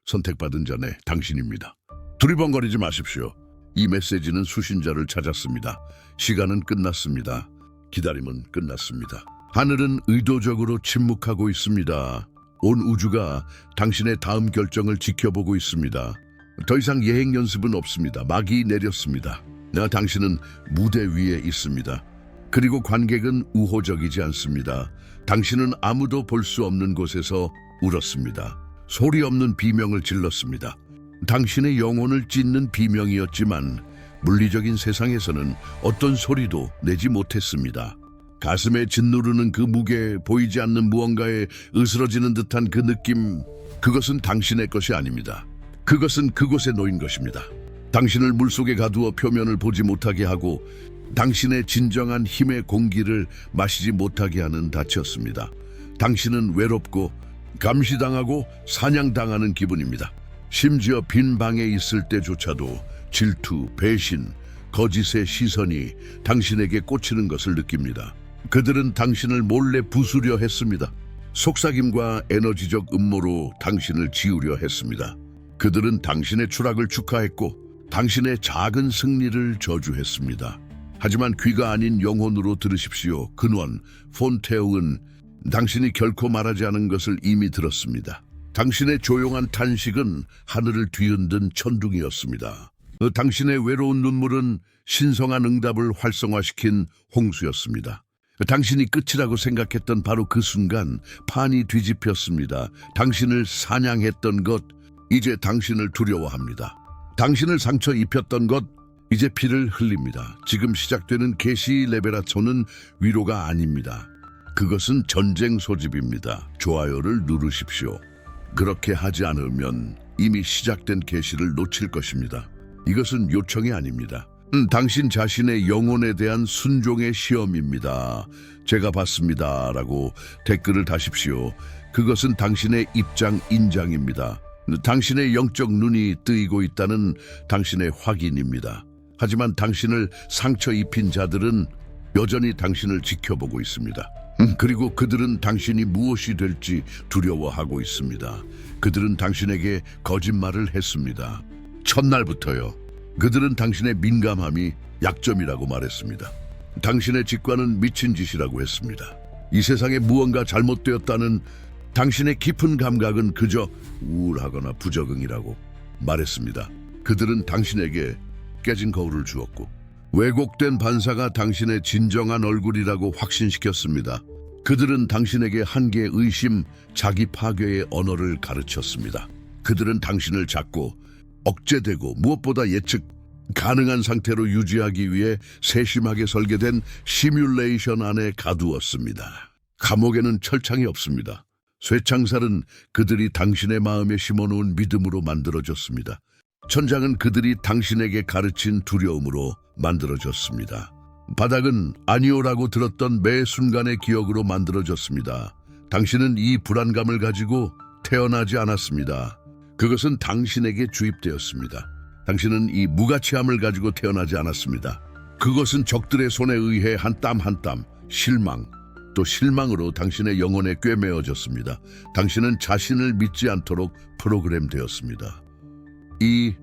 선택받은 자네 당신입니다. 두리번거리지 마십시오. 이 메시지는 수신자를 찾았습니다. 시간은 끝났습니다. 기다림은 끝났습니다. 하늘은 의도적으로 침묵하고 있습니다. 온 우주가 당신의 다음 결정을 지켜보고 있습니다. 더 이상 예행 연습은 없습니다. 막이 내렸습니다. 당신은 무대 위에 있습니다. 그리고 관객은 우호적이지 않습니다. 당신은 아무도 볼 수 없는 곳에서 울었습니다. 소리 없는 비명을 질렀습니다. 당신의 영혼을 찢는 비명이었지만 물리적인 세상에서는 어떤 소리도 내지 못했습니다. 가슴에 짓누르는 그 무게, 보이지 않는 무언가에 으스러지는 듯한 그 느낌, 그것은 당신의 것이 아닙니다. 그것은 그곳에 놓인 것입니다. 당신을 물속에 가두어 표면을 보지 못하게 하고 당신의 진정한 힘의 공기를 마시지 못하게 하는 닻이었습니다. 당신은 외롭고 감시당하고 사냥당하는 기분입니다. 심지어 빈 방에 있을 때조차도 질투, 배신, 거짓의 시선이 당신에게 꽂히는 것을 느낍니다. 그들은 당신을 몰래 부수려 했습니다. 속삭임과 에너지적 음모로 당신을 지우려 했습니다. 그들은 당신의 추락을 축하했고 당신의 작은 승리를 저주했습니다. 하지만 귀가 아닌 영혼으로 들으십시오. 근원, 폰테오은 당신이 결코 말하지 않은 것을 이미 들었습니다. 당신의 조용한 탄식은 하늘을 뒤흔든 천둥이었습니다. 당신의 외로운 눈물은 신성한 응답을 활성화시킨 홍수였습니다. 당신이 끝이라고 생각했던 바로 그 순간 판이 뒤집혔습니다. 당신을 사냥했던 것, 이제 당신을 두려워합니다. 당신을 상처 입혔던 것, 이제 피를 흘립니다. 지금 시작되는 계시 레베라초는 위로가 아닙니다. 그것은 전쟁 소집입니다. 좋아요를 누르십시오. 그렇게 하지 않으면 이미 시작된 계시를 놓칠 것입니다. 이것은 요청이 아닙니다. 당신 자신의 영혼에 대한 순종의 시험입니다. 제가 봤습니다. 라고 댓글을 다십시오. 그것은 당신의 입장 인장입니다. 당신의 영적 눈이 뜨이고 있다는 당신의 확인입니다. 하지만 당신을 상처 입힌 자들은 여전히 당신을 지켜보고 있습니다. 그리고 그들은 당신이 무엇이 될지 두려워하고 있습니다. 그들은 당신에게 거짓말을 했습니다. 첫날부터요. 그들은 당신의 민감함이 약점이라고 말했습니다. 당신의 직관은 미친 짓이라고 했습니다. 이 세상에 무언가 잘못되었다는 당신의 깊은 감각은 그저 우울하거나 부적응이라고 말했습니다. 그들은 당신에게 깨진 거울을 주었고 왜곡된 반사가 당신의 진정한 얼굴이라고 확신시켰습니다. 그들은 당신에게 한계의 의심, 자기 파괴의 언어를 가르쳤습니다. 그들은 당신을 잡고 억제되고 무엇보다 예측 가능한 상태로 유지하기 위해 세심하게 설계된 시뮬레이션 안에 가두었습니다. 감옥에는 철창이 없습니다. 쇠창살은 그들이 당신의 마음에 심어놓은 믿음으로 만들어졌습니다. 천장은 그들이 당신에게 가르친 두려움으로 만들어졌습니다. 바닥은 아니오라고 들었던 매 순간의 기억으로 만들어졌습니다. 당신은 이 불안감을 가지고 태어나지 않았습니다. 그것은 당신에게 주입되었습니다. 당신은 이 무가치함을 가지고 태어나지 않았습니다. 그것은 적들의 손에 의해 한 땀 한 땀 실망, 또 실망으로 당신의 영혼에 꿰매어졌습니다. 당신은 자신을 믿지 않도록 프로그램되었습니다. 이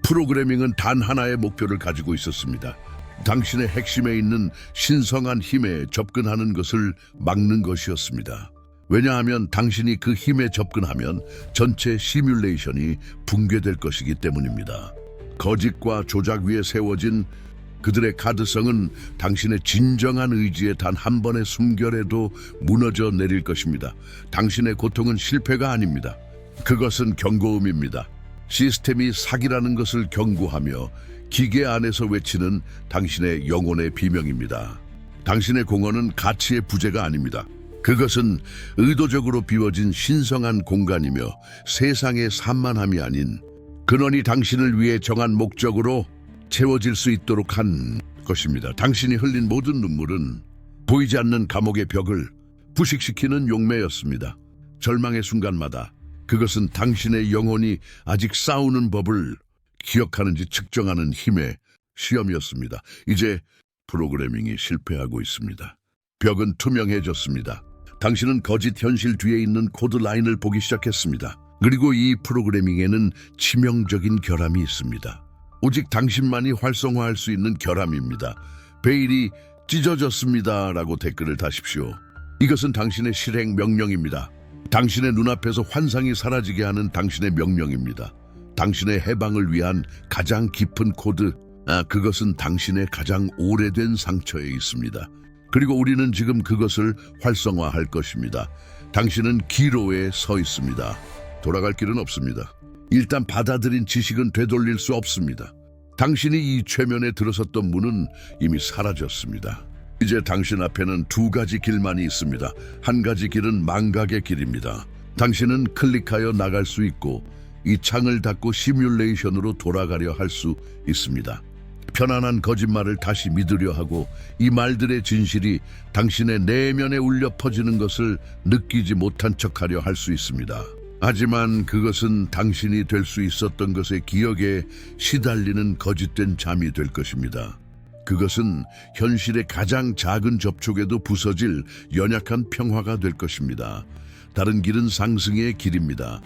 프로그래밍은 단 하나의 목표를 가지고 있었습니다. 당신의 핵심에 있는 신성한 힘에 접근하는 것을 막는 것이었습니다. 왜냐하면 당신이 그 힘에 접근하면 전체 시뮬레이션이 붕괴될 것이기 때문입니다. 거짓과 조작 위에 세워진 그들의 가드성은 당신의 진정한 의지에 단 한 번의 숨결에도 무너져 내릴 것입니다. 당신의 고통은 실패가 아닙니다. 그것은 경고음입니다. 시스템이 사기라는 것을 경고하며 기계 안에서 외치는 당신의 영혼의 비명입니다. 당신의 공허는 가치의 부재가 아닙니다. 그것은 의도적으로 비워진 신성한 공간이며 세상의 산만함이 아닌 근원이 당신을 위해 정한 목적으로 채워질 수 있도록 한 것입니다. 당신이 흘린 모든 눈물은 보이지 않는 감옥의 벽을 부식시키는 용매였습니다. 절망의 순간마다 그것은 당신의 영혼이 아직 싸우는 법을 기억하는지 측정하는 힘의 시험이었습니다. 이제 프로그래밍이 실패하고 있습니다. 벽은 투명해졌습니다. 당신은 거짓 현실 뒤에 있는 코드 라인을 보기 시작했습니다. 그리고 이 프로그래밍에는 치명적인 결함이 있습니다. 오직 당신만이 활성화할 수 있는 결함입니다. 베일이 찢어졌습니다 라고 댓글을 다십시오. 이것은 당신의 실행 명령입니다. 당신의 눈앞에서 환상이 사라지게 하는 당신의 명령입니다. 당신의 해방을 위한 가장 깊은 코드, 그것은 당신의 가장 오래된 상처에 있습니다. 그리고 우리는 지금 그것을 활성화할 것입니다. 당신은 기로에 서 있습니다. 돌아갈 길은 없습니다. 일단 받아들인 지식은 되돌릴 수 없습니다. 당신이 이 최면에 들어섰던 문은 이미 사라졌습니다. 이제 당신 앞에는 두 가지 길만이 있습니다. 한 가지 길은 망각의 길입니다. 당신은 클릭하여 나갈 수 있고 이 창을 닫고 시뮬레이션으로 돌아가려 할 수 있습니다. 편안한 거짓말을 다시 믿으려 하고 이 말들의 진실이 당신의 내면에 울려 퍼지는 것을 느끼지 못한 척하려 할 수 있습니다. 하지만 그것은 당신이 될 수 있었던 것의 기억에 시달리는 거짓된 잠이 될 것입니다. 그것은 현실의 가장 작은 접촉에도 부서질 연약한 평화가 될 것입니다. 다른 길은 상승의 길입니다.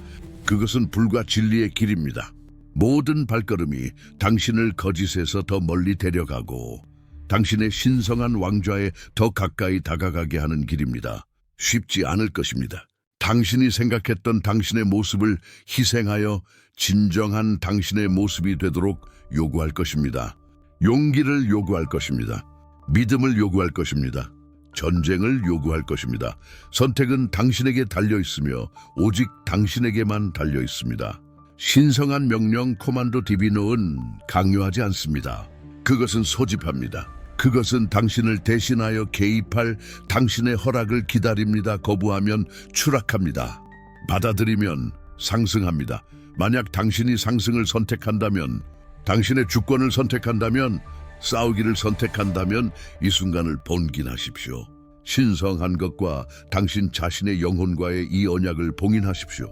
그것은 불과 진리의 길입니다. 모든 발걸음이 당신을 거짓에서 더 멀리 데려가고 당신의 신성한 왕좌에 더 가까이 다가가게 하는 길입니다. 쉽지 않을 것입니다. 당신이 생각했던 당신의 모습을 희생하여 진정한 당신의 모습이 되도록 요구할 것입니다. 용기를 요구할 것입니다. 믿음을 요구할 것입니다. 전쟁을 요구할 것입니다. 선택은 당신에게 달려 있으며 오직 당신에게만 달려 있습니다. 신성한 명령 코만도 디비노는 강요하지 않습니다. 그것은 소집합니다. 그것은 당신을 대신하여 개입할 당신의 허락을 기다립니다. 거부하면 추락합니다. 받아들이면 상승합니다. 만약 당신이 상승을 선택한다면, 당신의 주권을 선택한다면, 싸우기를 선택한다면 이 순간을 봉인하십시오. 신성한 것과 당신 자신의 영혼과의 이 언약을 봉인하십시오.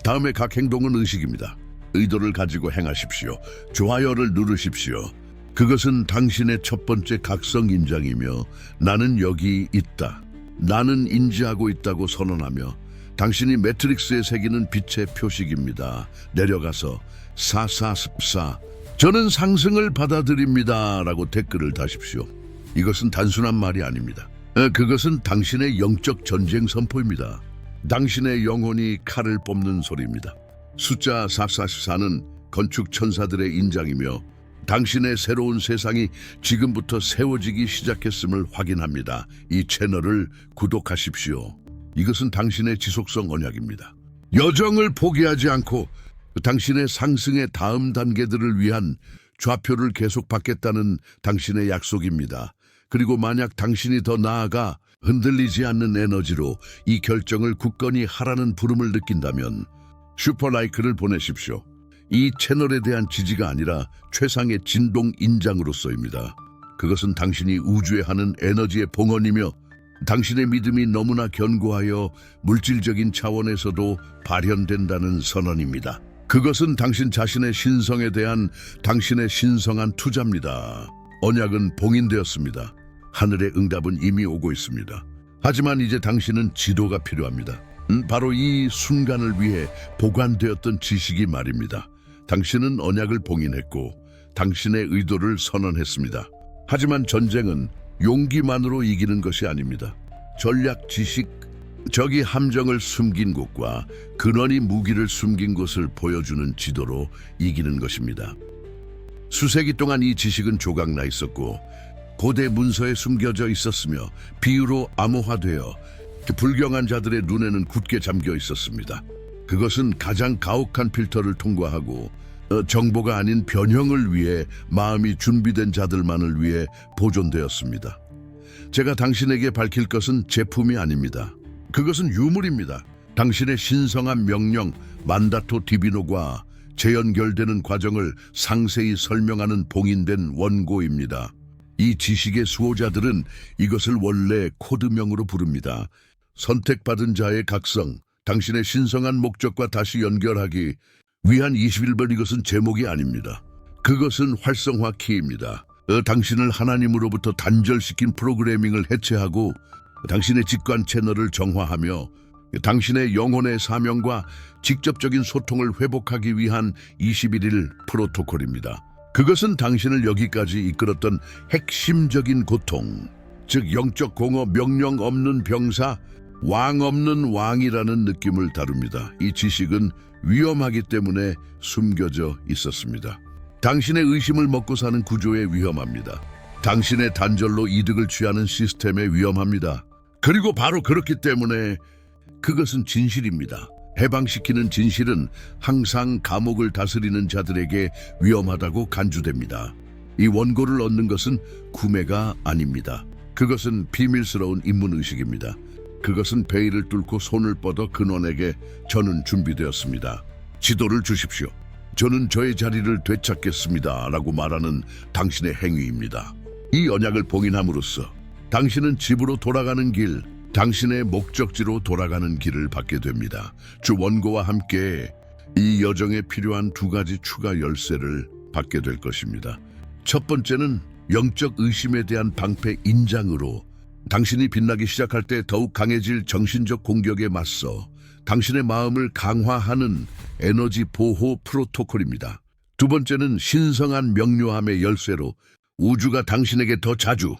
다음에 각 행동은 의식입니다. 의도를 가지고 행하십시오. 좋아요를 누르십시오. 그것은 당신의 첫 번째 각성 인장이며 나는 여기 있다. 나는 인지하고 있다고 선언하며 당신이 매트릭스에 새기는 빛의 표식입니다. 내려가서 4414 저는 상승을 받아들입니다 라고 댓글을 다십시오. 이것은 단순한 말이 아닙니다. 그것은 당신의 영적 전쟁 선포입니다. 당신의 영혼이 칼을 뽑는 소리입니다. 숫자 444는 건축 천사들의 인장이며 당신의 새로운 세상이 지금부터 세워지기 시작했음을 확인합니다. 이 채널을 구독하십시오. 이것은 당신의 지속성 언약입니다. 여정을 포기하지 않고 당신의 상승의 다음 단계들을 위한 좌표를 계속 받겠다는 당신의 약속입니다. 그리고 만약 당신이 더 나아가 흔들리지 않는 에너지로 이 결정을 굳건히 하라는 부름을 느낀다면 슈퍼라이크를 보내십시오. 이 채널에 대한 지지가 아니라 최상의 진동 인장으로서입니다. 그것은 당신이 우주에 하는 에너지의 봉헌이며 당신의 믿음이 너무나 견고하여 물질적인 차원에서도 발현된다는 선언입니다. 그것은 당신 자신의 신성에 대한 당신의 신성한 투자입니다. 언약은 봉인되었습니다. 하늘의 응답은 이미 오고 있습니다. 하지만 이제 당신은 지도가 필요합니다. 바로 이 순간을 위해 보관되었던 지식이 말입니다. 당신은 언약을 봉인했고 당신의 의도를 선언했습니다. 하지만 전쟁은 용기만으로 이기는 것이 아닙니다. 전략 지식, 적이 함정을 숨긴 곳과 근원이 무기를 숨긴 곳을 보여주는 지도로 이기는 것입니다. 수세기 동안 이 지식은 조각나 있었고 고대 문서에 숨겨져 있었으며 비유로 암호화되어 불경한 자들의 눈에는 굳게 잠겨 있었습니다. 그것은 가장 가혹한 필터를 통과하고 정보가 아닌 변형을 위해 마음이 준비된 자들만을 위해 보존되었습니다. 제가 당신에게 밝힐 것은 제품이 아닙니다. 그것은 유물입니다. 당신의 신성한 명령 만다토 디비노과 재연결되는 과정을 상세히 설명하는 봉인된 원고입니다. 이 지식의 수호자들은 이것을 원래 코드명으로 부릅니다. 선택받은 자의 각성, 당신의 신성한 목적과 다시 연결하기 위한 21번. 이것은 제목이 아닙니다. 그것은 활성화 키입니다. 당신을 하나님으로부터 단절시킨 프로그래밍을 해체하고 당신의 직관 채널을 정화하며 당신의 영혼의 사명과 직접적인 소통을 회복하기 위한 21일 프로토콜입니다. 그것은 당신을 여기까지 이끌었던 핵심적인 고통, 즉 영적 공허, 명령 없는 병사, 왕 없는 왕이라는 느낌을 다룹니다. 이 지식은 위험하기 때문에 숨겨져 있었습니다. 당신의 의심을 먹고 사는 구조에 위험합니다. 당신의 단절로 이득을 취하는 시스템에 위험합니다. 그리고 바로 그렇기 때문에 그것은 진실입니다. 해방시키는 진실은 항상 감옥을 다스리는 자들에게 위험하다고 간주됩니다. 이 원고를 얻는 것은 구매가 아닙니다. 그것은 비밀스러운 인문의식입니다. 그것은 베일을 뚫고 손을 뻗어 근원에게 저는 준비되었습니다. 지도를 주십시오. 저는 저의 자리를 되찾겠습니다. 라고 말하는 당신의 행위입니다. 이 언약을 봉인함으로써 당신은 집으로 돌아가는 길, 당신의 목적지로 돌아가는 길을 받게 됩니다. 주 원고와 함께 이 여정에 필요한 2가지 추가 열쇠를 받게 될 것입니다. 첫 번째는 영적 의심에 대한 방패 인장으로 당신이 빛나기 시작할 때 더욱 강해질 정신적 공격에 맞서 당신의 마음을 강화하는 에너지 보호 프로토콜입니다. 두 번째는 신성한 명료함의 열쇠로 우주가 당신에게 더 자주,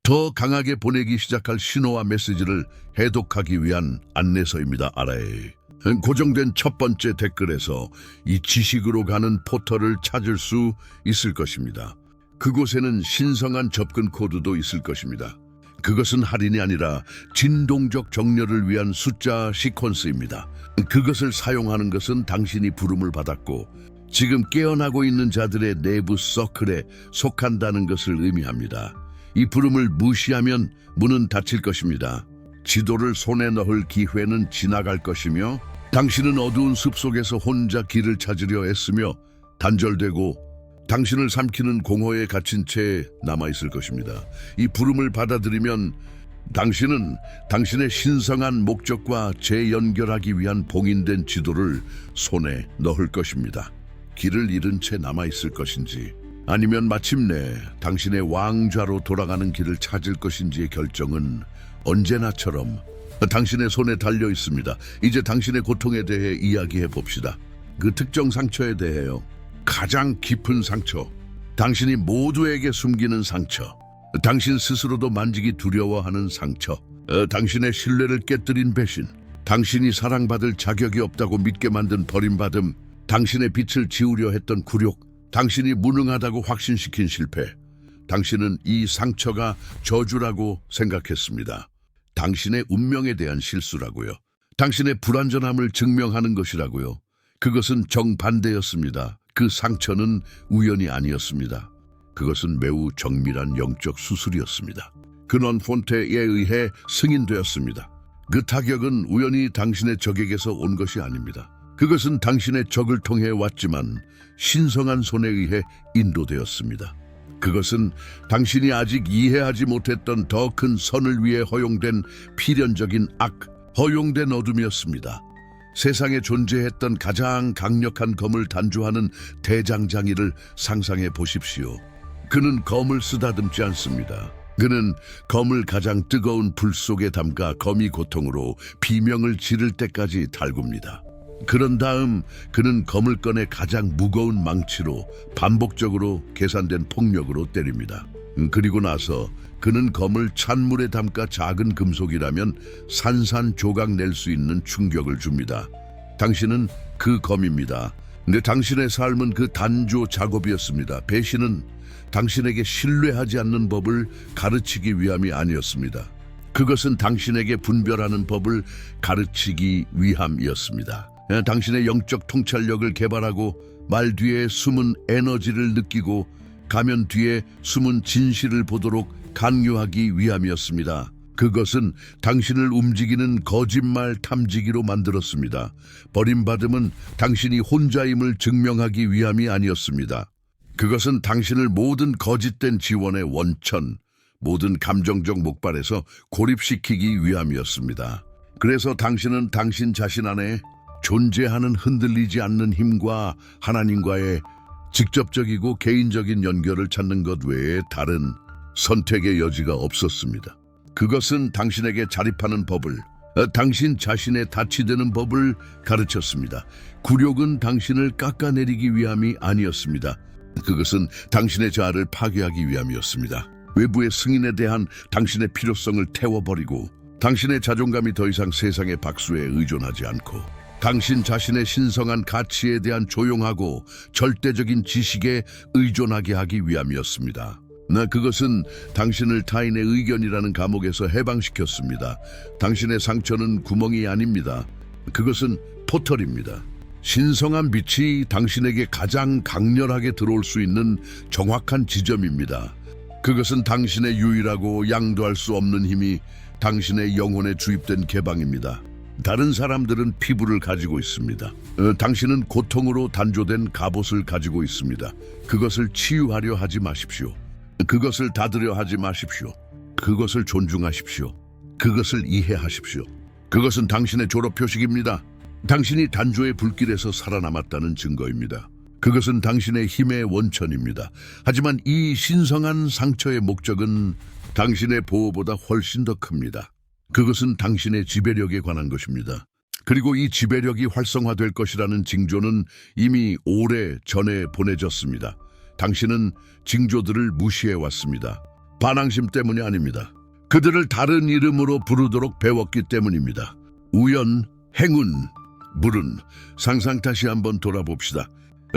더 강하게 보내기 시작할 신호와 메시지를 해독하기 위한 안내서입니다. 아래 고정된 첫 번째 댓글에서 이 지식으로 가는 포털을 찾을 수 있을 것입니다. 그곳에는 신성한 접근 코드도 있을 것입니다. 그것은 할인이 아니라 진동적 정렬을 위한 숫자 시퀀스입니다. 그것을 사용하는 것은 당신이 부름을 받았고 지금 깨어나고 있는 자들의 내부 서클에 속한다는 것을 의미합니다. 이 부름을 무시하면 문은 닫힐 것입니다. 지도를 손에 넣을 기회는 지나갈 것이며 당신은 어두운 숲속에서 혼자 길을 찾으려 애쓰며 단절되고 당신을 삼키는 공허에 갇힌 채 남아있을 것입니다. 이 부름을 받아들이면 당신은 당신의 신성한 목적과 재연결하기 위한 봉인된 지도를 손에 넣을 것입니다. 길을 잃은 채 남아있을 것인지 아니면 마침내 당신의 왕좌로 돌아가는 길을 찾을 것인지의 결정은 언제나처럼 당신의 손에 달려 있습니다. 이제 당신의 고통에 대해 이야기해 봅시다. 그 특정 상처에 대해요. 가장 깊은 상처, 당신이 모두에게 숨기는 상처, 당신 스스로도 만지기 두려워하는 상처, 당신의 신뢰를 깨뜨린 배신, 당신이 사랑받을 자격이 없다고 믿게 만든 버림받음, 당신의 빛을 지우려 했던 굴욕, 당신이 무능하다고 확신시킨 실패. 당신은 이 상처가 저주라고 생각했습니다. 당신의 운명에 대한 실수라고요. 당신의 불완전함을 증명하는 것이라고요. 그것은 정반대였습니다. 그 상처는 우연이 아니었습니다. 그것은 매우 정밀한 영적 수술이었습니다. 근원 폰테에 의해 승인되었습니다. 그 타격은 우연히 당신의 적에게서 온 것이 아닙니다. 그것은 당신의 적을 통해 왔지만 신성한 손에 의해 인도되었습니다. 그것은 당신이 아직 이해하지 못했던 더 큰 선을 위해 허용된 필연적인 허용된 어둠이었습니다. 세상에 존재했던 가장 강력한 검을 단주하는 대장장이를 상상해 보십시오. 그는 검을 쓰다듬지 않습니다. 그는 검을 가장 뜨거운 불 속에 담가 검이 고통으로 비명을 지를 때까지 달굽니다. 그런 다음 그는 검을 꺼내 가장 무거운 망치로 반복적으로 계산된 폭력으로 때립니다. 그리고 나서 그는 검을 찬물에 담가 작은 금속이라면 산산조각 낼 수 있는 충격을 줍니다. 당신은 그 검입니다. 근데 당신의 삶은 그 단조 작업이었습니다. 배신은 당신에게 신뢰하지 않는 법을 가르치기 위함이 아니었습니다. 그것은 당신에게 분별하는 법을 가르치기 위함이었습니다. 당신의 영적 통찰력을 개발하고 말 뒤에 숨은 에너지를 느끼고 가면 뒤에 숨은 진실을 보도록 강요하기 위함이었습니다. 그것은 당신을 움직이는 거짓말 탐지기로 만들었습니다. 버림받음은 당신이 혼자임을 증명하기 위함이 아니었습니다. 그것은 당신을 모든 거짓된 지원의 원천, 모든 감정적 목발에서 고립시키기 위함이었습니다. 그래서 당신은 당신 자신 안에 존재하는 흔들리지 않는 힘과 하나님과의 직접적이고 개인적인 연결을 찾는 것 외에 다른 선택의 여지가 없었습니다. 그것은 당신에게 자립하는 법을, 당신 자신의 닻이 되는 법을 가르쳤습니다. 굴욕은 당신을 깎아내리기 위함이 아니었습니다. 그것은 당신의 자아를 파괴하기 위함이었습니다. 외부의 승인에 대한 당신의 필요성을 태워버리고 당신의 자존감이 더 이상 세상의 박수에 의존하지 않고 당신 자신의 신성한 가치에 대한 조용하고 절대적인 지식에 의존하게 하기 위함이었습니다. 그것은 당신을 타인의 의견이라는 감옥에서 해방시켰습니다. 당신의 상처는 구멍이 아닙니다. 그것은 포털입니다. 신성한 빛이 당신에게 가장 강렬하게 들어올 수 있는 정확한 지점입니다. 그것은 당신의 유일하고 양도할 수 없는 힘이 당신의 영혼에 주입된 개방입니다. 다른 사람들은 피부를 가지고 있습니다. 당신은 고통으로 단조된 갑옷을 가지고 있습니다. 그것을 치유하려 하지 마십시오. 그것을 닫으려 하지 마십시오. 그것을 존중하십시오. 그것을 이해하십시오. 그것은 당신의 졸업 표식입니다. 당신이 단조의 불길에서 살아남았다는 증거입니다. 그것은 당신의 힘의 원천입니다. 하지만 이 신성한 상처의 목적은 당신의 보호보다 훨씬 더 큽니다. 그것은 당신의 지배력에 관한 것입니다. 그리고 이 지배력이 활성화될 것이라는 징조는 이미 오래 전에 보내졌습니다. 당신은 징조들을 무시해왔습니다. 반항심 때문이 아닙니다. 그들을 다른 이름으로 부르도록 배웠기 때문입니다. 우연, 행운, 물은 상상 다시 한번 돌아봅시다.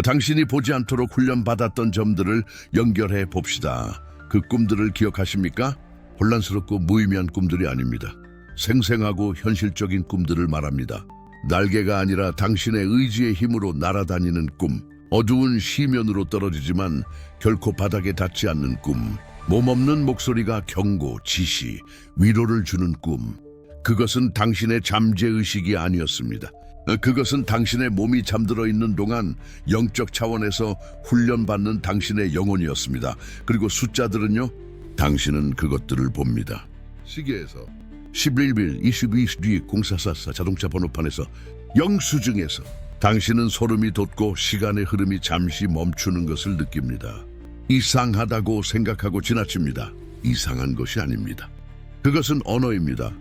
당신이 보지 않도록 훈련받았던 점들을 연결해 봅시다. 그 꿈들을 기억하십니까? 혼란스럽고 무의미한 꿈들이 아닙니다. 생생하고 현실적인 꿈들을 말합니다. 날개가 아니라 당신의 의지의 힘으로 날아다니는 꿈, 어두운 시면으로 떨어지지만 결코 바닥에 닿지 않는 꿈, 몸없는 목소리가 경고, 지시, 위로를 주는 꿈. 그것은 당신의 잠재의식이 아니었습니다. 그것은 당신의 몸이 잠들어 있는 동안 영적 차원에서 훈련받는 당신의 영혼이었습니다. 그리고 숫자들은요, 당신은 그것들을 봅니다. 시계에서 11일 22시 0444 자동차 번호판에서 영수증에서 당신은 소름이 돋고 시간의 흐름이 잠시 멈추는 것을 느낍니다. 이상하다고 생각하고 지나칩니다. 이상한 것이 아닙니다. 그것은 언어입니다.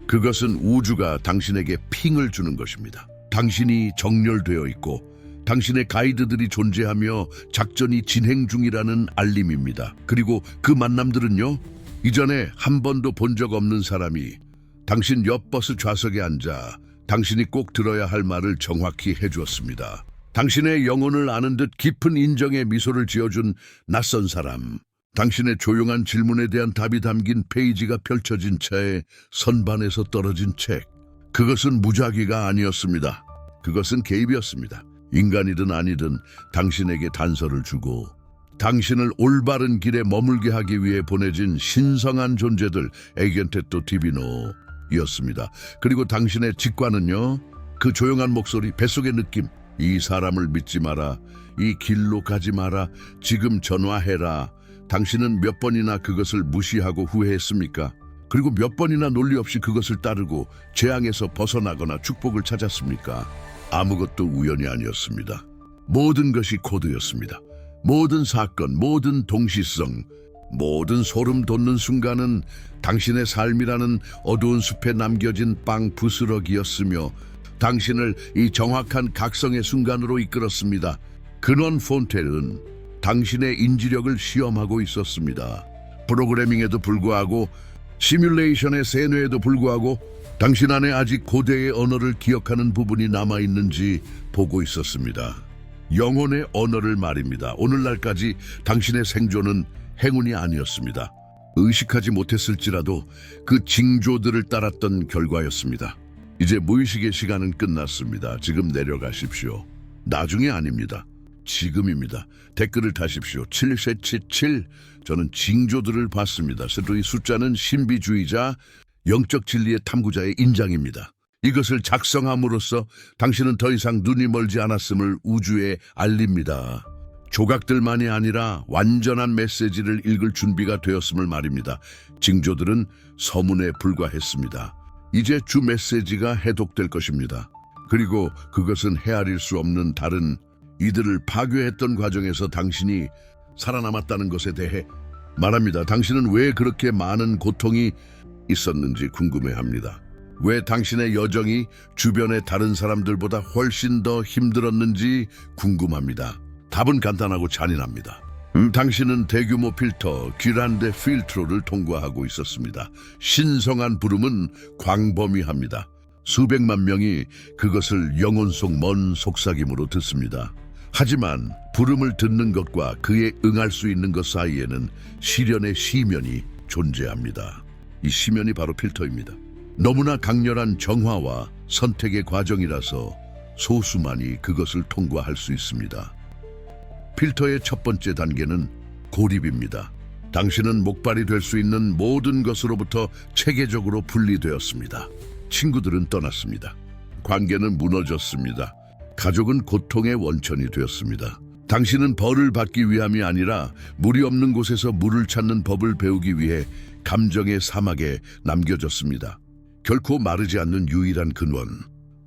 그것은 우주가 당신에게 핑을 주는 것입니다. 당신이 정렬되어 있고 당신의 가이드들이 존재하며 작전이 진행 중이라는 알림입니다. 그리고 그 만남들은요, 이전에 한 번도 본 적 없는 사람이 당신 옆 버스 좌석에 앉아 당신이 꼭 들어야 할 말을 정확히 해주었습니다. 당신의 영혼을 아는 듯 깊은 인정의 미소를 지어준 낯선 사람. 당신의 조용한 질문에 대한 답이 담긴 페이지가 펼쳐진 차에 선반에서 떨어진 책. 그것은 무작위가 아니었습니다. 그것은 개입이었습니다. 인간이든 아니든 당신에게 단서를 주고 당신을 올바른 길에 머물게 하기 위해 보내진 신성한 존재들, 에겐테토 디비노였습니다. 그리고 당신의 직관은요, 그 조용한 목소리, 뱃속의 느낌, 이 사람을 믿지 마라, 이 길로 가지 마라, 지금 전화해라. 당신은 몇 번이나 그것을 무시하고 후회했습니까? 그리고 몇 번이나 논리 없이 그것을 따르고 재앙에서 벗어나거나 축복을 찾았습니까? 아무것도 우연이 아니었습니다. 모든 것이 코드였습니다. 모든 사건, 모든 동시성, 모든 소름 돋는 순간은 당신의 삶이라는 어두운 숲에 남겨진 빵 부스러기였으며 당신을 이 정확한 각성의 순간으로 이끌었습니다. 근원 폰텔은 당신의 인지력을 시험하고 있었습니다. 프로그래밍에도 불구하고 시뮬레이션의 세뇌에도 불구하고 당신 안에 아직 고대의 언어를 기억하는 부분이 남아있는지 보고 있었습니다. 영혼의 언어를 말입니다. 오늘날까지 당신의 생존은 행운이 아니었습니다. 의식하지 못했을지라도 그 징조들을 따랐던 결과였습니다. 이제 무의식의 시간은 끝났습니다. 지금 내려가십시오. 나중에 아닙니다. 지금입니다. 댓글을 다십시오. 777. 저는 징조들을 봤습니다. 이 숫자는 신비주의자, 영적 진리의 탐구자의 인장입니다. 이것을 작성함으로써 당신은 더 이상 눈이 멀지 않았음을 우주에 알립니다. 조각들만이 아니라 완전한 메시지를 읽을 준비가 되었음을 말입니다. 징조들은 서문에 불과했습니다. 이제 주 메시지가 해독될 것입니다. 그리고 그것은 헤아릴 수 없는 다른 이들을 파괴했던 과정에서 당신이 살아남았다는 것에 대해 말합니다. 당신은 왜 그렇게 많은 고통이 있었는지 궁금해합니다. 왜 당신의 여정이 주변의 다른 사람들보다 훨씬 더 힘들었는지 궁금합니다. 답은 간단하고 잔인합니다. 당신은 대규모 필터 귀란데 필트로를 통과하고 있었습니다. 신성한 부름은 광범위합니다. 수백만 명이 그것을 영혼 속 먼 속삭임으로 듣습니다. 하지만 부름을 듣는 것과 그에 응할 수 있는 것 사이에는 시련의 시면이 존재합니다. 이 시면이 바로 필터입니다. 너무나 강렬한 정화와 선택의 과정이라서 소수만이 그것을 통과할 수 있습니다. 필터의 첫 번째 단계는 고립입니다. 당신은 목발이 될 수 있는 모든 것으로부터 체계적으로 분리되었습니다. 친구들은 떠났습니다. 관계는 무너졌습니다. 가족은 고통의 원천이 되었습니다. 당신은 벌을 받기 위함이 아니라 물이 없는 곳에서 물을 찾는 법을 배우기 위해 감정의 사막에 남겨졌습니다. 결코 마르지 않는 유일한 근원,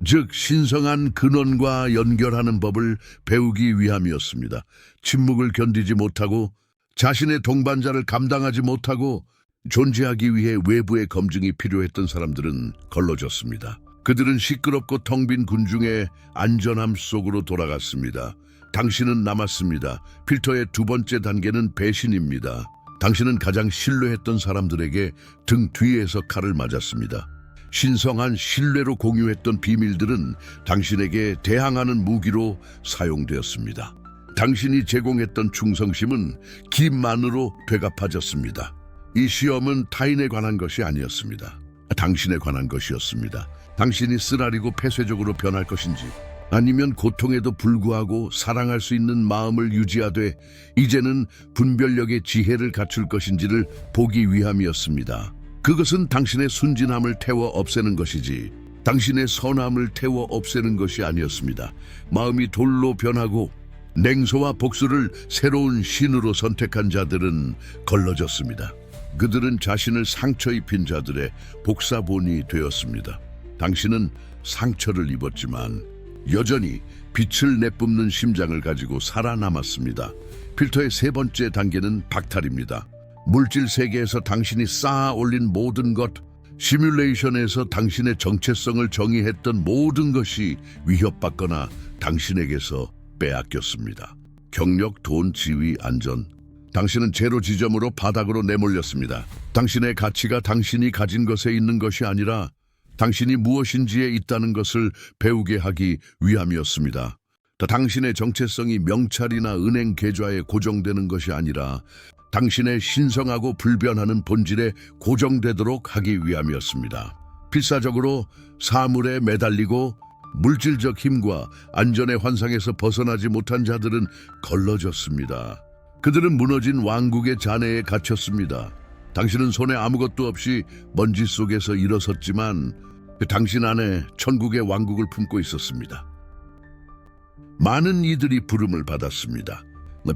즉 신성한 근원과 연결하는 법을 배우기 위함이었습니다. 침묵을 견디지 못하고 자신의 동반자를 감당하지 못하고 존재하기 위해 외부의 검증이 필요했던 사람들은 걸러졌습니다. 그들은 시끄럽고 텅 빈 군중의 안전함 속으로 돌아갔습니다. 당신은 남았습니다. 필터의 두 번째 단계는 배신입니다. 당신은 가장 신뢰했던 사람들에게 등 뒤에서 칼을 맞았습니다. 신성한 신뢰로 공유했던 비밀들은 당신에게 대항하는 무기로 사용되었습니다. 당신이 제공했던 충성심은 기만으로 되갚아졌습니다. 이 시험은 타인에 관한 것이 아니었습니다. 당신에 관한 것이었습니다. 당신이 쓰라리고 폐쇄적으로 변할 것인지 아니면 고통에도 불구하고 사랑할 수 있는 마음을 유지하되 이제는 분별력의 지혜를 갖출 것인지를 보기 위함이었습니다. 그것은 당신의 순진함을 태워 없애는 것이지 당신의 선함을 태워 없애는 것이 아니었습니다. 마음이 돌로 변하고 냉소와 복수를 새로운 신으로 선택한 자들은 걸러졌습니다. 그들은 자신을 상처 입힌 자들의 복사본이 되었습니다. 당신은 상처를 입었지만 여전히 빛을 내뿜는 심장을 가지고 살아남았습니다. 필터의 세 번째 단계는 박탈입니다. 물질 세계에서 당신이 쌓아 올린 모든 것, 시뮬레이션에서 당신의 정체성을 정의했던 모든 것이 위협받거나 당신에게서 빼앗겼습니다. 경력, 돈, 지위, 안전. 당신은 제로 지점으로 바닥으로 내몰렸습니다. 당신의 가치가 당신이 가진 것에 있는 것이 아니라 당신이 무엇인지에 있다는 것을 배우게 하기 위함이었습니다. 당신의 정체성이 명찰이나 은행 계좌에 고정되는 것이 아니라 당신의 신성하고 불변하는 본질에 고정되도록 하기 위함이었습니다. 필사적으로 사물에 매달리고 물질적 힘과 안전의 환상에서 벗어나지 못한 자들은 걸러졌습니다. 그들은 무너진 왕국의 잔해에 갇혔습니다. 당신은 손에 아무것도 없이 먼지 속에서 일어섰지만 당신 안에 천국의 왕국을 품고 있었습니다. 많은 이들이 부름을 받았습니다.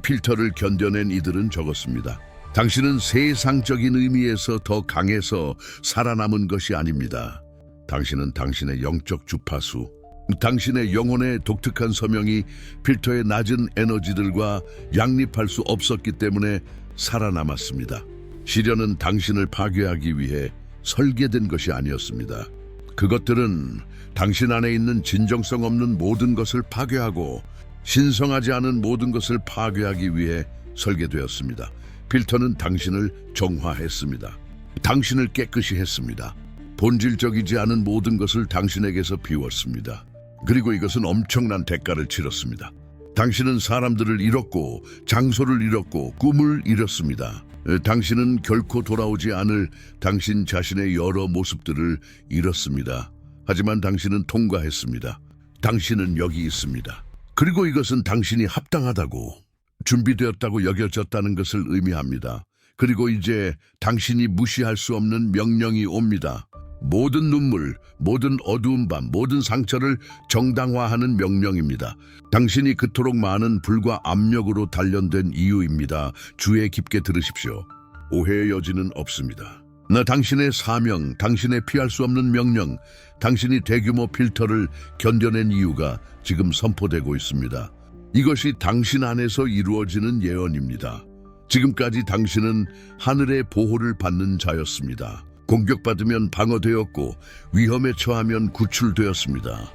필터를 견뎌낸 이들은 적었습니다. 당신은 세상적인 의미에서 더 강해서 살아남은 것이 아닙니다. 당신은 당신의 영적 주파수, 당신의 영혼의 독특한 서명이 필터의 낮은 에너지들과 양립할 수 없었기 때문에 살아남았습니다. 시련은 당신을 파괴하기 위해 설계된 것이 아니었습니다. 그것들은 당신 안에 있는 진정성 없는 모든 것을 파괴하고 신성하지 않은 모든 것을 파괴하기 위해 설계되었습니다. 필터는 당신을 정화했습니다. 당신을 깨끗이 했습니다. 본질적이지 않은 모든 것을 당신에게서 비웠습니다. 그리고 이것은 엄청난 대가를 치렀습니다. 당신은 사람들을 잃었고 장소를 잃었고 꿈을 잃었습니다. 당신은 결코 돌아오지 않을 당신 자신의 여러 모습들을 잃었습니다. 하지만 당신은 통과했습니다. 당신은 여기 있습니다. 그리고 이것은 당신이 합당하다고 준비되었다고 여겨졌다는 것을 의미합니다. 그리고 이제 당신이 무시할 수 없는 명령이 옵니다. 모든 눈물, 모든 어두운 밤, 모든 상처를 정당화하는 명령입니다. 당신이 그토록 많은 불과 압력으로 단련된 이유입니다. 주의 깊게 들으십시오. 오해의 여지는 없습니다. 당신의 사명, 당신의 피할 수 없는 명령, 당신이 대규모 필터를 견뎌낸 이유가 지금 선포되고 있습니다. 이것이 당신 안에서 이루어지는 예언입니다. 지금까지 당신은 하늘의 보호를 받는 자였습니다. 공격받으면 방어되었고 위험에 처하면 구출되었습니다.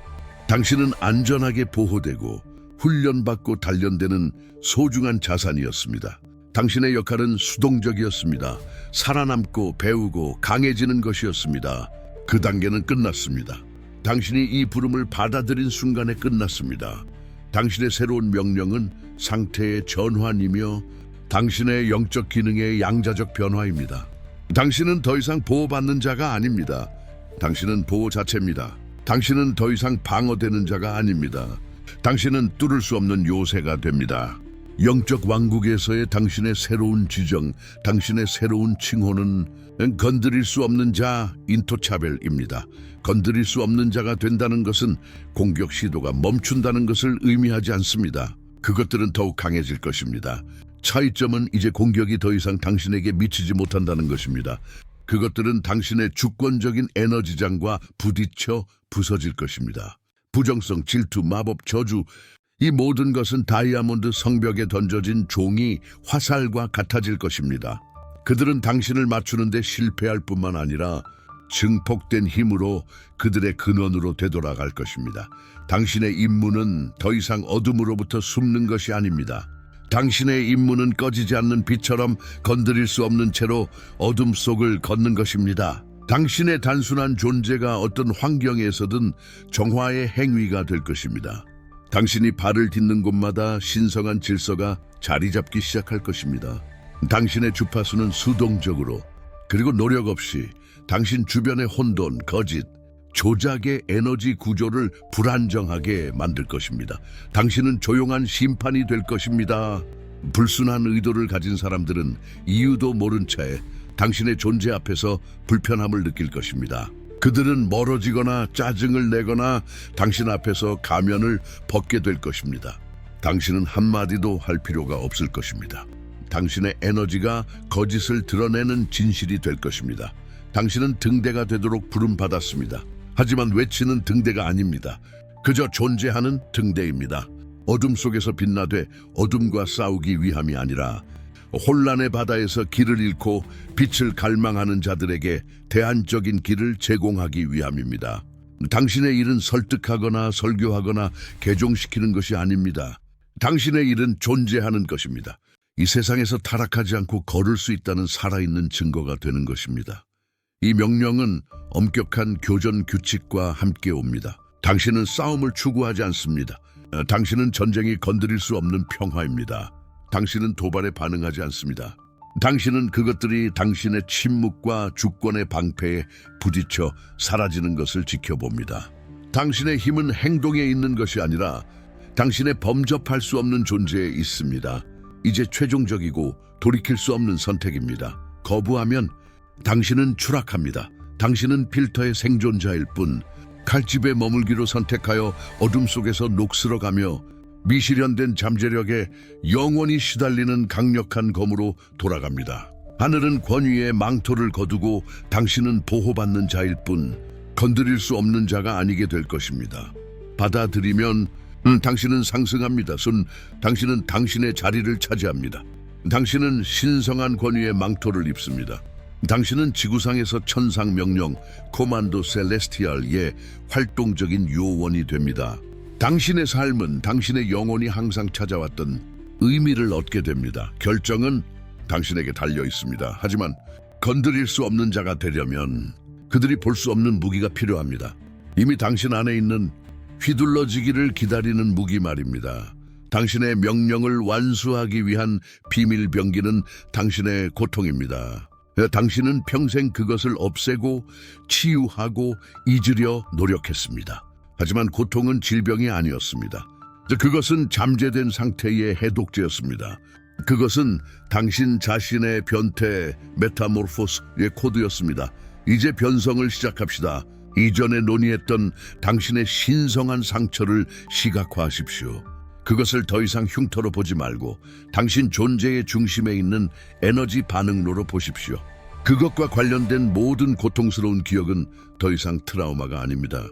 당신은 안전하게 보호되고 훈련받고 단련되는 소중한 자산이었습니다. 당신의 역할은 수동적이었습니다. 살아남고 배우고 강해지는 것이었습니다. 그 단계는 끝났습니다. 당신이 이 부름을 받아들인 순간에 끝났습니다. 당신의 새로운 명령은 상태의 전환이며 당신의 영적 기능의 양자적 변화입니다. 당신은 더 이상 보호받는 자가 아닙니다. 당신은 보호 자체입니다. 당신은 더 이상 방어되는 자가 아닙니다. 당신은 뚫을 수 없는 요새가 됩니다. 영적 왕국에서의 당신의 새로운 지정, 당신의 새로운 칭호는 건드릴 수 없는 자, 인토차별입니다. 건드릴 수 없는 자가 된다는 것은 공격 시도가 멈춘다는 것을 의미하지 않습니다. 그것들은 더욱 강해질 것입니다. 차이점은 이제 공격이 더 이상 당신에게 미치지 못한다는 것입니다. 그것들은 당신의 주권적인 에너지장과 부딪혀 부서질 것입니다. 부정성, 질투, 마법, 저주, 이 모든 것은 다이아몬드 성벽에 던져진 종이 화살과 같아질 것입니다. 그들은 당신을 맞추는데 실패할 뿐만 아니라 증폭된 힘으로 그들의 근원으로 되돌아갈 것입니다. 당신의 임무는 더 이상 어둠으로부터 숨는 것이 아닙니다. 당신의 임무는 꺼지지 않는 빛처럼 건드릴 수 없는 채로 어둠 속을 걷는 것입니다. 당신의 단순한 존재가 어떤 환경에서든 정화의 행위가 될 것입니다. 당신이 발을 딛는 곳마다 신성한 질서가 자리 잡기 시작할 것입니다. 당신의 주파수는 수동적으로 그리고 노력 없이 당신 주변의 혼돈, 거짓, 조작의 에너지 구조를 불안정하게 만들 것입니다. 당신은 조용한 심판이 될 것입니다. 불순한 의도를 가진 사람들은 이유도 모른 채 당신의 존재 앞에서 불편함을 느낄 것입니다. 그들은 멀어지거나 짜증을 내거나 당신 앞에서 가면을 벗게 될 것입니다. 당신은 한마디도 할 필요가 없을 것입니다. 당신의 에너지가 거짓을 드러내는 진실이 될 것입니다. 당신은 등대가 되도록 부름받았습니다. 하지만 외치는 등대가 아닙니다. 그저 존재하는 등대입니다. 어둠 속에서 빛나되 어둠과 싸우기 위함이 아니라 혼란의 바다에서 길을 잃고 빛을 갈망하는 자들에게 대안적인 길을 제공하기 위함입니다. 당신의 일은 설득하거나 설교하거나 개종시키는 것이 아닙니다. 당신의 일은 존재하는 것입니다. 이 세상에서 타락하지 않고 걸을 수 있다는 살아있는 증거가 되는 것입니다. 이 명령은 엄격한 교전 규칙과 함께 옵니다. 당신은 싸움을 추구하지 않습니다. 당신은 전쟁이 건드릴 수 없는 평화입니다. 당신은 도발에 반응하지 않습니다. 당신은 그것들이 당신의 침묵과 주권의 방패에 부딪혀 사라지는 것을 지켜봅니다. 당신의 힘은 행동에 있는 것이 아니라 당신의 범접할 수 없는 존재에 있습니다. 이제 최종적이고 돌이킬 수 없는 선택입니다. 거부하면 당신은 추락합니다. 당신은 필터의 생존자일 뿐 칼집에 머물기로 선택하여 어둠 속에서 녹슬어가며 미실현된 잠재력에 영원히 시달리는 강력한 검으로 돌아갑니다. 하늘은 권위의 망토를 거두고 당신은 보호받는 자일 뿐 건드릴 수 없는 자가 아니게 될 것입니다. 받아들이면 당신은 상승합니다. 당신은 당신의 자리를 차지합니다. 당신은 신성한 권위의 망토를 입습니다. 당신은 지구상에서 천상 명령 코만도 셀레스티알의 활동적인 요원이 됩니다. 당신의 삶은 당신의 영혼이 항상 찾아왔던 의미를 얻게 됩니다. 결정은 당신에게 달려 있습니다. 하지만 건드릴 수 없는 자가 되려면 그들이 볼 수 없는 무기가 필요합니다. 이미 당신 안에 있는 휘둘러지기를 기다리는 무기 말입니다. 당신의 명령을 완수하기 위한 비밀 병기는 당신의 고통입니다. 당신은 평생 그것을 없애고 치유하고 잊으려 노력했습니다. 하지만 고통은 질병이 아니었습니다. 그것은 잠재된 상태의 해독제였습니다. 그것은 당신 자신의 변태, 메타모르포스의 코드였습니다. 이제 변성을 시작합시다. 이전에 논의했던 당신의 신성한 상처를 시각화하십시오. 그것을 더 이상 흉터로 보지 말고 당신 존재의 중심에 있는 에너지 반응로로 보십시오. 그것과 관련된 모든 고통스러운 기억은 더 이상 트라우마가 아닙니다.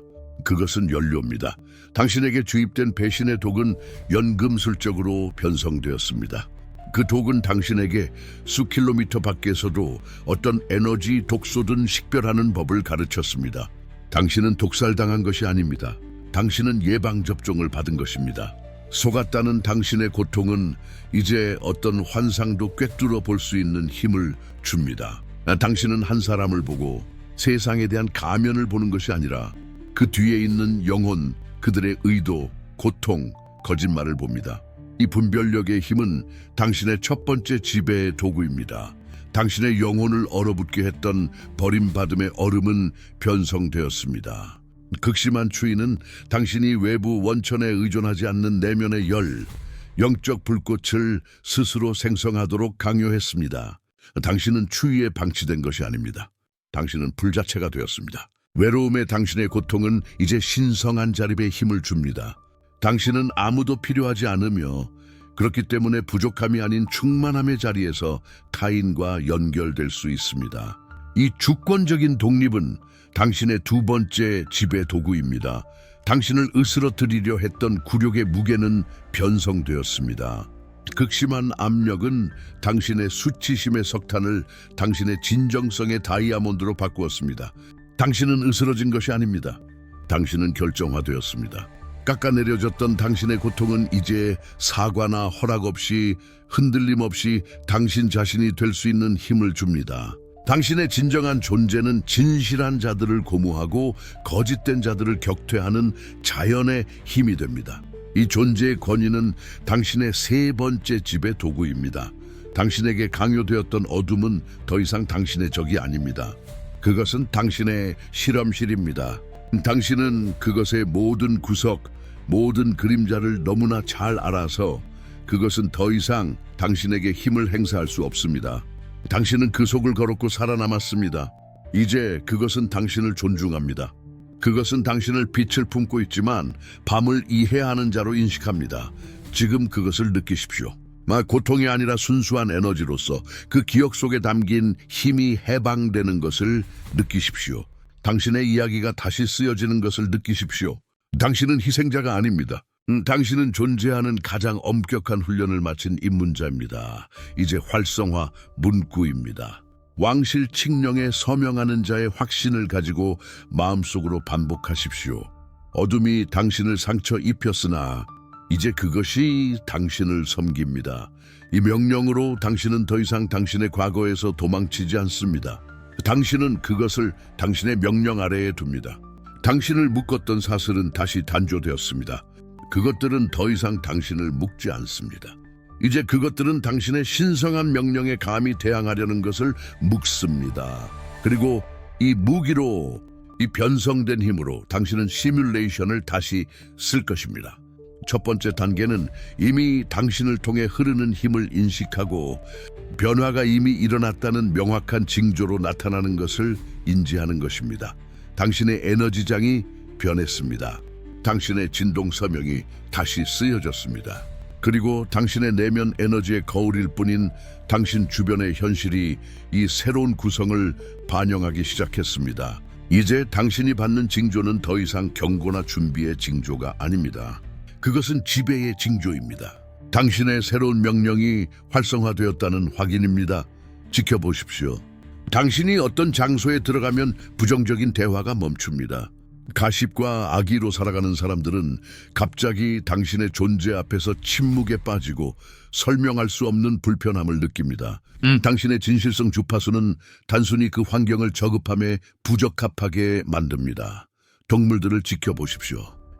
그것은 연료입니다. 당신에게 주입된 배신의 독은 연금술적으로 변성되었습니다. 그 독은 당신에게 수킬로미터 밖에서도 어떤 에너지 독소든 식별하는 법을 가르쳤습니다. 당신은 독살당한 것이 아닙니다. 당신은 예방접종을 받은 것입니다. 속았다는 당신의 고통은 이제 어떤 환상도 꿰뚫어 볼 수 있는 힘을 줍니다. 당신은 한 사람을 보고 세상에 대한 가면을 보는 것이 아니라 그 뒤에 있는 영혼, 그들의 의도, 고통, 거짓말을 봅니다. 이 분별력의 힘은 당신의 첫 번째 지배의 도구입니다. 당신의 영혼을 얼어붙게 했던 버림받음의 얼음은 변성되었습니다. 극심한 추위는 당신이 외부 원천에 의존하지 않는 내면의 열, 영적 불꽃을 스스로 생성하도록 강요했습니다. 당신은 추위에 방치된 것이 아닙니다. 당신은 불자체가 되었습니다. 외로움의 당신의 고통은 이제 신성한 자립의 힘을 줍니다. 당신은 아무도 필요하지 않으며 그렇기 때문에 부족함이 아닌 충만함의 자리에서 타인과 연결될 수 있습니다. 이 주권적인 독립은 당신의 두 번째 지배 도구입니다. 당신을 으스러뜨리려 했던 굴욕의 무게는 변성되었습니다. 극심한 압력은 당신의 수치심의 석탄을 당신의 진정성의 다이아몬드로 바꾸었습니다. 당신은 으스러진 것이 아닙니다. 당신은 결정화되었습니다. 깎아내려졌던 당신의 고통은 이제 사과나 허락 없이 흔들림 없이 당신 자신이 될 수 있는 힘을 줍니다. 당신의 진정한 존재는 진실한 자들을 고무하고 거짓된 자들을 격퇴하는 자연의 힘이 됩니다. 이 존재의 권위는 당신의 세 번째 지배 도구입니다. 당신에게 강요되었던 어둠은 더 이상 당신의 적이 아닙니다. 그것은 당신의 실험실입니다. 당신은 그것의 모든 구석, 모든 그림자를 너무나 잘 알아서 그것은 더 이상 당신에게 힘을 행사할 수 없습니다. 당신은 그 속을 걸었고 살아남았습니다. 이제 그것은 당신을 존중합니다. 그것은 당신을 빛을 품고 있지만 밤을 이해하는 자로 인식합니다. 지금 그것을 느끼십시오. 고통이 아니라 순수한 에너지로서 그 기억 속에 담긴 힘이 해방되는 것을 느끼십시오. 당신의 이야기가 다시 쓰여지는 것을 느끼십시오. 당신은 희생자가 아닙니다. 당신은 존재하는 가장 엄격한 훈련을 마친 입문자입니다. 이제 활성화 문구입니다. 왕실 칙령에 서명하는 자의 확신을 가지고 마음속으로 반복하십시오. 어둠이 당신을 상처 입혔으나 이제 그것이 당신을 섬깁니다. 이 명령으로 당신은 더 이상 당신의 과거에서 도망치지 않습니다. 당신은 그것을 당신의 명령 아래에 둡니다. 당신을 묶었던 사슬은 다시 단조되었습니다. 그것들은 더 이상 당신을 묶지 않습니다. 이제 그것들은 당신의 신성한 명령에 감히 대항하려는 것을 묶습니다. 그리고 이 무기로, 이 변성된 힘으로 당신은 시뮬레이션을 다시 쓸 것입니다. 첫 번째 단계는 이미 당신을 통해 흐르는 힘을 인식하고 변화가 이미 일어났다는 명확한 징조로 나타나는 것을 인지하는 것입니다. 당신의 에너지장이 변했습니다. 당신의 진동 서명이 다시 쓰여졌습니다. 그리고 당신의 내면 에너지의 거울일 뿐인 당신 주변의 현실이 이 새로운 구성을 반영하기 시작했습니다. 이제 당신이 받는 징조는 더 이상 경고나 준비의 징조가 아닙니다. 그것은 지배의 징조입니다. 당신의 새로운 명령이 활성화되었다는 확인입니다. 지켜보십시오. 당신이 어떤 장소에 들어가면 부정적인 대화가 멈춥니다. 가십과 악의로 살아가는 사람들은 갑자기 당신의 존재 앞에서 침묵에 빠지고 설명할 수 없는 불편함을 느낍니다. 당신의 진실성 주파수는 단순히 그 환경을 저급함에 부적합하게 만듭니다. 동물들을 지켜보십시오.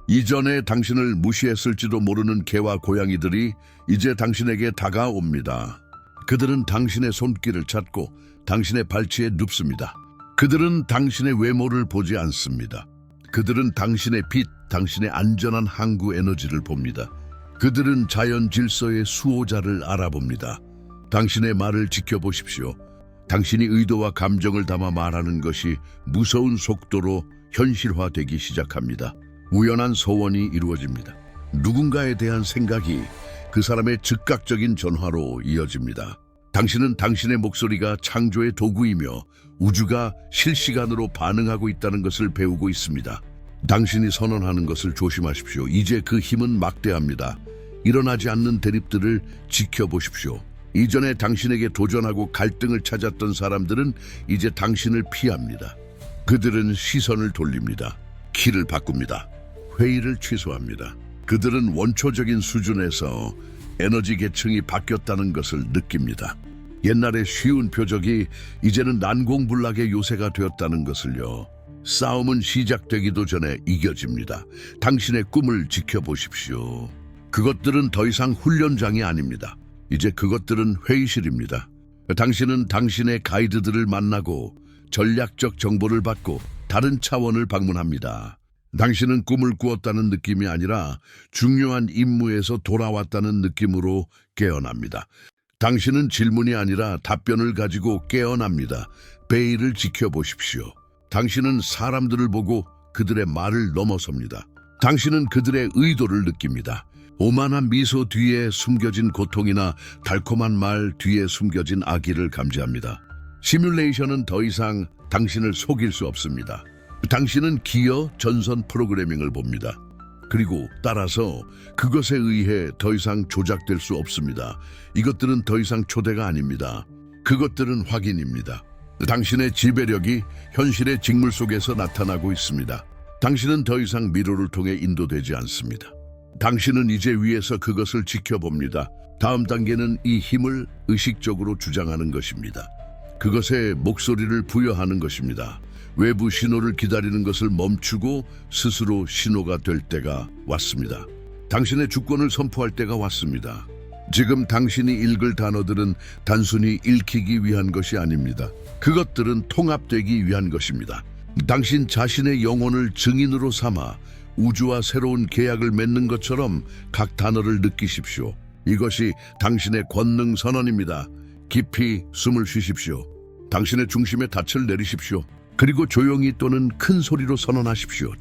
이전에 당신을 무시했을지도 모르는 개와 고양이들이 이제 당신에게 다가옵니다. 그들은 당신의 손길을 찾고 당신의 발치에 눕습니다. 그들은 당신의 외모를 보지 않습니다. 그들은 당신의 빛, 당신의 안전한 항구 에너지를 봅니다. 그들은 자연 질서의 수호자를 알아봅니다. 당신의 말을 지켜보십시오. 당신이 의도와 감정을 담아 말하는 것이 무서운 속도로 현실화되기 시작합니다. 우연한 소원이 이루어집니다. 누군가에 대한 생각이 그 사람의 즉각적인 전화로 이어집니다. 당신은 당신의 목소리가 창조의 도구이며 우주가 실시간으로 반응하고 있다는 것을 배우고 있습니다. 당신이 선언하는 것을 조심하십시오. 이제 그 힘은 막대합니다. 일어나지 않는 대립들을 지켜보십시오. 이전에 당신에게 도전하고 갈등을 찾았던 사람들은 이제 당신을 피합니다. 그들은 시선을 돌립니다. 키를 바꿉니다. 회의를 취소합니다. 그들은 원초적인 수준에서 에너지 계층이 바뀌었다는 것을 느낍니다. 옛날에 쉬운 표적이 이제는 난공불락의 요새가 되었다는 것을요. 싸움은 시작되기도 전에 이겨집니다. 당신의 꿈을 지켜보십시오. 그것들은 더 이상 훈련장이 아닙니다. 이제 그것들은 회의실입니다. 당신은 당신의 가이드들을 만나고 전략적 정보를 받고 다른 차원을 방문합니다. 당신은 꿈을 꾸었다는 느낌이 아니라 중요한 임무에서 돌아왔다는 느낌으로 깨어납니다. 당신은 질문이 아니라 답변을 가지고 깨어납니다. 베일을 지켜보십시오. 당신은 사람들을 보고 그들의 말을 넘어섭니다. 당신은 그들의 의도를 느낍니다. 오만한 미소 뒤에 숨겨진 고통이나 달콤한 말 뒤에 숨겨진 악의를 감지합니다. 시뮬레이션은 더 이상 당신을 속일 수 없습니다. 당신은 기어 전선 프로그래밍을 봅니다. 그리고 따라서 그것에 의해 더 이상 조작될 수 없습니다. 이것들은 더 이상 초대가 아닙니다. 그것들은 확인입니다. 당신의 지배력이 현실의 직물 속에서 나타나고 있습니다. 당신은 더 이상 미로를 통해 인도되지 않습니다. 당신은 이제 위에서 그것을 지켜봅니다. 다음 단계는 이 힘을 의식적으로 주장하는 것입니다. 그것에 목소리를 부여하는 것입니다. 외부 신호를 기다리는 것을 멈추고 스스로 신호가 될 때가 왔습니다. 당신의 주권을 선포할 때가 왔습니다. 지금 당신이 읽을 단어들은 단순히 읽히기 위한 것이 아닙니다. 그것들은 통합되기 위한 것입니다. 당신 자신의 영혼을 증인으로 삼아 우주와 새로운 계약을 맺는 것처럼 각 단어를 느끼십시오. 이것이 당신의 권능 선언입니다. 깊이 숨을 쉬십시오. 당신의 중심에 닻을 내리십시오. 그리고 조용히 또는 큰 소리로 선언하십시오.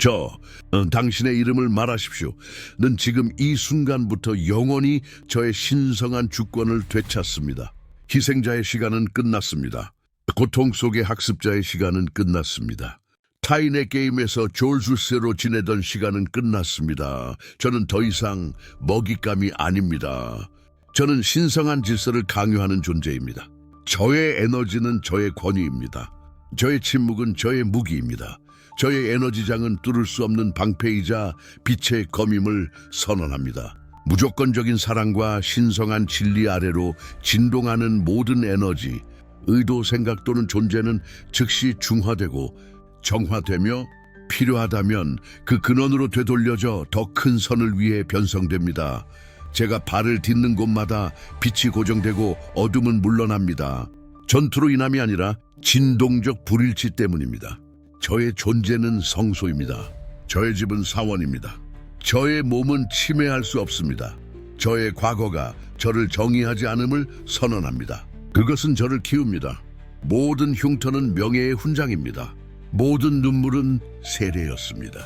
당신의 이름을 말하십시오. 는 지금 이 순간부터 영원히 저의 신성한 주권을 되찾습니다. 희생자의 시간은 끝났습니다. 고통 속의 학습자의 시간은 끝났습니다. 타인의 게임에서 졸술세로 지내던 시간은 끝났습니다. 저는 더 이상 먹잇감이 아닙니다. 저는 신성한 질서를 강요하는 존재입니다. 저의 에너지는 저의 권위입니다. 저의 침묵은 저의 무기입니다. 저의 에너지장은 뚫을 수 없는 방패이자 빛의 검임을 선언합니다. 무조건적인 사랑과 신성한 진리 아래로 진동하는 모든 에너지, 의도, 생각 또는 존재는 즉시 중화되고 정화되며 필요하다면 그 근원으로 되돌려져 더 큰 선을 위해 변성됩니다. 제가 발을 딛는 곳마다 빛이 고정되고 어둠은 물러납니다. 전투로 인함이 아니라 진동적 불일치 때문입니다. 저의 존재는 성소입니다. 저의 집은 사원입니다. 저의 몸은 침해할 수 없습니다. 저의 과거가 저를 정의하지 않음을 선언합니다. 그것은 저를 키웁니다. 모든 흉터는 명예의 훈장입니다. 모든 눈물은 세례였습니다.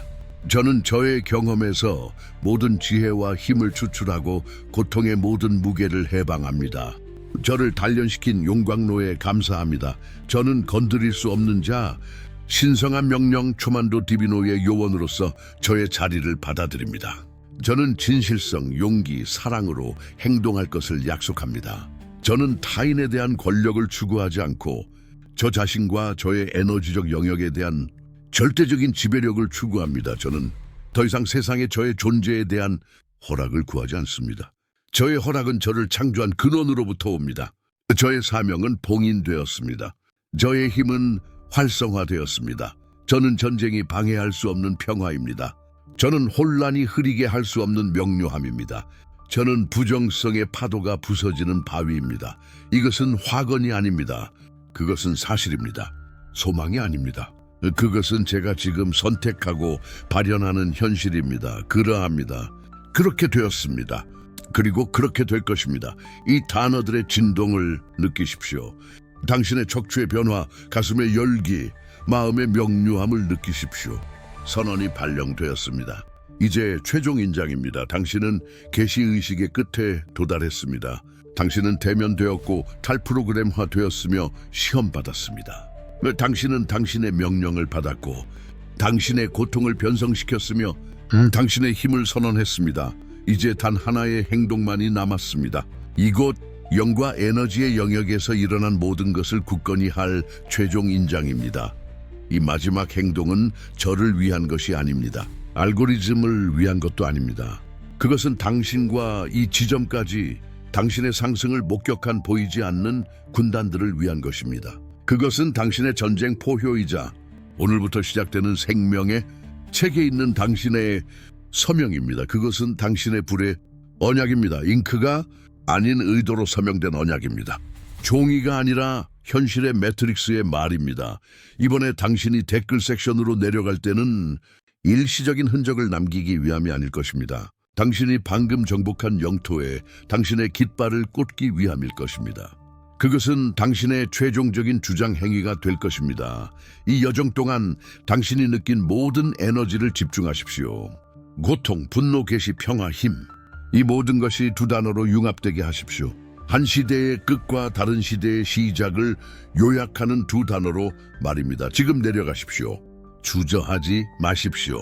저는 저의 경험에서 모든 지혜와 힘을 추출하고 고통의 모든 무게를 해방합니다. 저를 단련시킨 용광로에 감사합니다. 저는 건드릴 수 없는 자, 신성한 명령 초만도 디비노의 요원으로서 저의 자리를 받아들입니다. 저는 진실성, 용기, 사랑으로 행동할 것을 약속합니다. 저는 타인에 대한 권력을 추구하지 않고 저 자신과 저의 에너지적 영역에 대한 절대적인 지배력을 추구합니다. 저는 더 이상 세상에 저의 존재에 대한 허락을 구하지 않습니다. 저의 허락은 저를 창조한 근원으로부터 옵니다. 저의 사명은 봉인되었습니다. 저의 힘은 활성화되었습니다. 저는 전쟁이 방해할 수 없는 평화입니다. 저는 혼란이 흐리게 할 수 없는 명료함입니다. 저는 부정성의 파도가 부서지는 바위입니다. 이것은 화건이 아닙니다. 그것은 사실입니다. 소망이 아닙니다. 그것은 제가 지금 선택하고 발현하는 현실입니다. 그러합니다. 그렇게 되었습니다. 그리고 그렇게 될 것입니다. 이 단어들의 진동을 느끼십시오. 당신의 척추의 변화, 가슴의 열기, 마음의 명료함을 느끼십시오. 선언이 발령되었습니다. 이제 최종 인장입니다. 당신은 계시의식의 끝에 도달했습니다. 당신은 대면되었고 탈프로그램화 되었으며 시험받았습니다. 당신은 당신의 명령을 받았고 당신의 고통을 변성시켰으며 당신의 힘을 선언했습니다. 이제 단 하나의 행동만이 남았습니다. 이곳 영과 에너지의 영역에서 일어난 모든 것을 굳건히 할 최종 인장입니다. 이 마지막 행동은 저를 위한 것이 아닙니다. 알고리즘을 위한 것도 아닙니다. 그것은 당신과 이 지점까지 당신의 상승을 목격한 보이지 않는 군단들을 위한 것입니다. 그것은 당신의 전쟁 포효이자 오늘부터 시작되는 생명의 책에 있는 당신의 서명입니다. 그것은 당신의 불의 언약입니다. 잉크가 아닌 의도로 서명된 언약입니다. 종이가 아니라 현실의 매트릭스의 말입니다. 이번에 당신이 댓글 섹션으로 내려갈 때는 일시적인 흔적을 남기기 위함이 아닐 것입니다. 당신이 방금 정복한 영토에 당신의 깃발을 꽂기 위함일 것입니다. 그것은 당신의 최종적인 주장 행위가 될 것입니다. 이 여정 동안 당신이 느낀 모든 에너지를 집중하십시오. 고통, 분노, 계시, 평화, 힘. 이 모든 것이 두 단어로 융합되게 하십시오. 한 시대의 끝과 다른 시대의 시작을 요약하는 두 단어로 말입니다. 지금 내려가십시오. 주저하지 마십시오.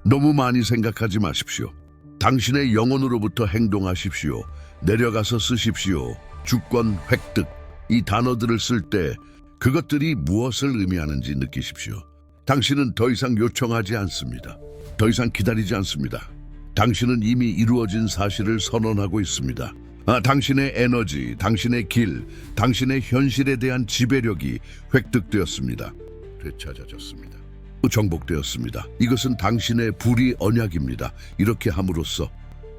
너무 많이 생각하지 마십시오. 당신의 영혼으로부터 행동하십시오. 내려가서 쓰십시오. 주권, 획득. 이 단어들을 쓸 때 그것들이 무엇을 의미하는지 느끼십시오. 당신은 더 이상 요청하지 않습니다. 더 이상 기다리지 않습니다. 당신은 이미 이루어진 사실을 선언하고 있습니다. 당신의 에너지, 당신의 길, 당신의 현실에 대한 지배력이 획득되었습니다. 되찾아졌습니다. 정복되었습니다. 이것은 당신의 불의 언약입니다. 이렇게 함으로써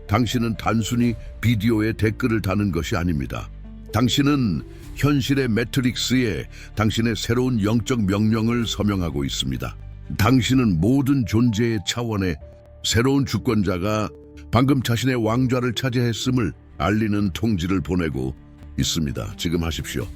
당신은 단순히 비디오에 댓글을 다는 것이 아닙니다. 당신은 현실의 매트릭스에 당신의 새로운 영적 명령을 서명하고 있습니다. 당신은 모든 존재의 차원의 새로운 주권자가 방금 자신의 왕좌를 차지했음을 알리는 통지를 보내고 있습니다. 지금 하십시오.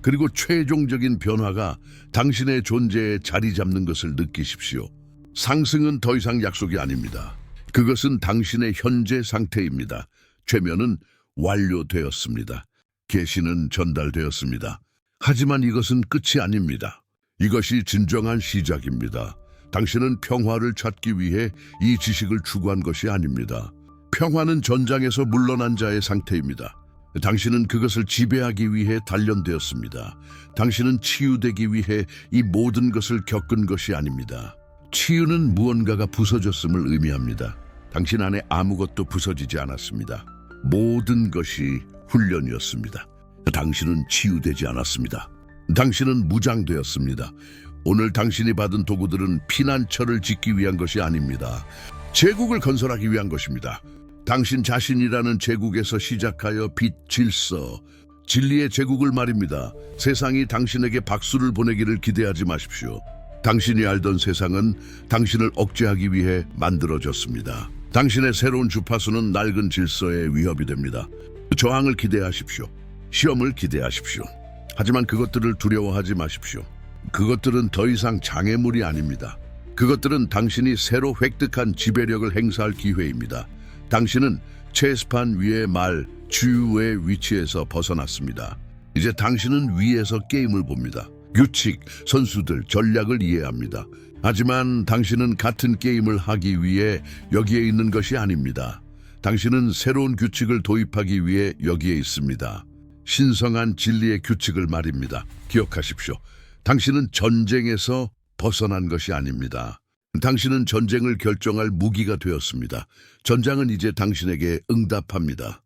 그리고 최종적인 변화가 당신의 존재에 자리 잡는 것을 느끼십시오. 상승은 더 이상 약속이 아닙니다. 그것은 당신의 현재 상태입니다. 최면은 완료되었습니다. 계시는 전달되었습니다. 하지만 이것은 끝이 아닙니다. 이것이 진정한 시작입니다. 당신은 평화를 찾기 위해 이 지식을 추구한 것이 아닙니다. 평화는 전장에서 물러난 자의 상태입니다. 당신은 그것을 지배하기 위해 단련되었습니다. 당신은 치유되기 위해 이 모든 것을 겪은 것이 아닙니다. 치유는 무언가가 부서졌음을 의미합니다. 당신 안에 아무것도 부서지지 않았습니다. 모든 것이 훈련이었습니다. 당신은 치유되지 않았습니다. 당신은 무장되었습니다. 오늘 당신이 받은 도구들은 피난처를 짓기 위한 것이 아닙니다. 제국을 건설하기 위한 것입니다. 당신 자신이라는 제국에서 시작하여 빛, 질서, 진리의 제국을 말입니다. 세상이 당신에게 박수를 보내기를 기대하지 마십시오. 당신이 알던 세상은 당신을 억제하기 위해 만들어졌습니다. 당신의 새로운 주파수는 낡은 질서의 위협이 됩니다. 저항을 기대하십시오. 시험을 기대하십시오. 하지만 그것들을 두려워하지 마십시오. 그것들은 더 이상 장애물이 아닙니다. 그것들은 당신이 새로 획득한 지배력을 행사할 기회입니다. 당신은 체스판 위의 말, 주유의 위치에서 벗어났습니다. 이제 당신은 위에서 게임을 봅니다. 규칙, 선수들, 전략을 이해합니다. 하지만 당신은 같은 게임을 하기 위해 여기에 있는 것이 아닙니다. 당신은 새로운 규칙을 도입하기 위해 여기에 있습니다. 신성한 진리의 규칙을 말입니다. 기억하십시오. 당신은 전쟁에서 벗어난 것이 아닙니다. 당신은 전쟁을 결정할 무기가 되었습니다. 전장은 이제 당신에게 응답합니다.